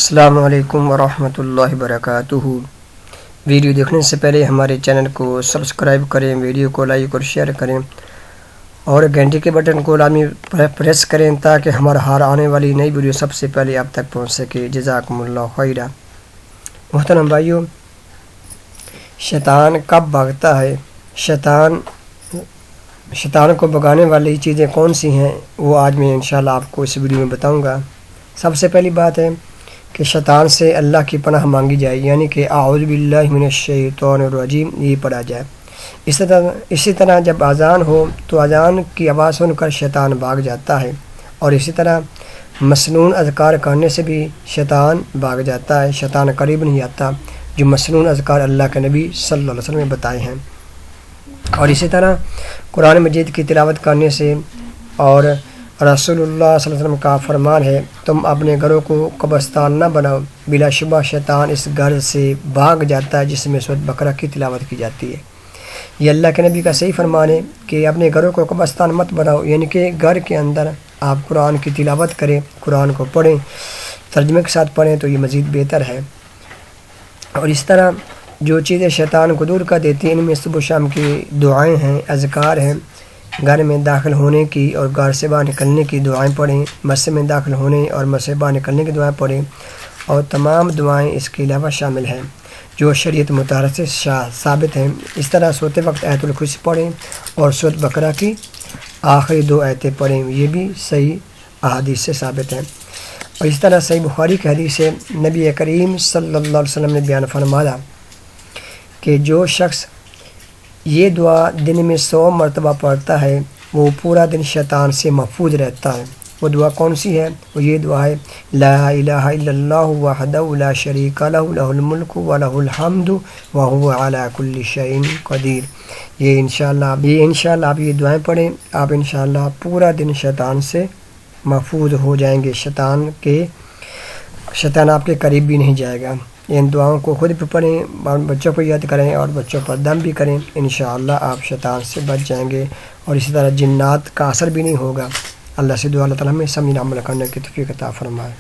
السلام علیکم ورحمۃ اللہ وبرکاتہ۔ ویڈیو دیکھنے سے پہلے ہمارے چینل کو سبسکرائب کریں، ویڈیو کو لائک اور شیئر کریں اور گھنٹی کے بٹن کو لازمی پریس کریں تاکہ ہمارا ہر آنے والی نئی ویڈیو سب سے پہلے آپ تک پہنچ سکے۔ جزاکم اللہ خیرا۔ محترم بھائیو، شیطان کب بھاگتا ہے؟ شیطان کو بھگانے والی چیزیں کون سی ہیں وہ آج میں انشاءاللہ آپ کو اس ویڈیو میں بتاؤں گا۔ سب سے پہلی بات ہے کہ شیطان سے اللہ کی پناہ مانگی جائے، یعنی کہ اعوذ باللہ من الشیطان الرجیم یہ پڑھا جائے۔ اسی طرح جب اذان ہو تو اذان کی آواز سن کر شیطان بھاگ جاتا ہے، اور اسی طرح مسنون اذکار کرنے سے بھی شیطان بھاگ جاتا ہے، شیطان قریب نہیں آتا، جو مسنون اذکار اللہ کے نبی صلی اللہ علیہ وسلم نے بتائے ہیں۔ اور اسی طرح قرآن مجید کی تلاوت کرنے سے، اور رسول اللہ صلی اللہ علیہ وسلم کا فرمان ہے تم اپنے گھروں کو قبرستان نہ بناؤ، بلا شبہ شیطان اس گھر سے بھاگ جاتا ہے جس میں سورۃ بقرہ کی تلاوت کی جاتی ہے۔ یہ اللہ کے نبی کا صحیح فرمان ہے کہ اپنے گھروں کو قبرستان مت بناؤ، یعنی کہ گھر کے اندر آپ قرآن کی تلاوت کریں، قرآن کو پڑھیں، ترجمے کے ساتھ پڑھیں تو یہ مزید بہتر ہے۔ اور اس طرح جو چیزیں شیطان کو دور کر دیتی ہیں ان میں صبح و شام کی دعائیں ہیں، اذکار ہیں، گھر میں داخل ہونے کی اور گھر سے باہر نکلنے کی دعائیں پڑھیں، مسجد میں داخل ہونے اور مسجد سے باہر نکلنے کی دعائیں پڑھیں، اور تمام دعائیں اس کے علاوہ شامل ہیں جو شریعت مطہرہ سے ثابت ہیں۔ اس طرح سوتے وقت آیت الکرسی پڑھیں اور سورۃ بقرہ کی آخری 2 آیتیں پڑھیں، یہ بھی صحیح احادیث سے ثابت ہیں۔ اور اس طرح صحیح بخاری کی حدیث سے نبی کریم صلی اللہ علیہ وسلم نے بیان فرمایا کہ جو شخص یہ دعا دن میں 100 مرتبہ پڑھتا ہے وہ پورا دن شیطان سے محفوظ رہتا ہے۔ وہ دعا کون سی ہے؟ وہ یہ دعا ہے لا الہ الا اللہ وحدہ لا شریک لہ لہ الملک ولہ الحمد وہو علی کل شیء قدیر۔ یہ انشاءاللہ آپ یہ دعائیں پڑھیں، آپ انشاءاللہ پورا دن شیطان سے محفوظ ہو جائیں گے، شیطان آپ کے قریب بھی نہیں جائے گا۔ ان دعاؤں کو خود بھی پڑھیں، بچوں کو یاد کریں اور بچوں پر دم بھی کریں، انشاءاللہ آپ شیطان سے بچ جائیں گے، اور اسی طرح جنات کا اثر بھی نہیں ہوگا۔ اللہ سے دعا اللہ تعالیٰ ہمیں سمجھنا عمل کرنے کی توفیق عطا فرمائے۔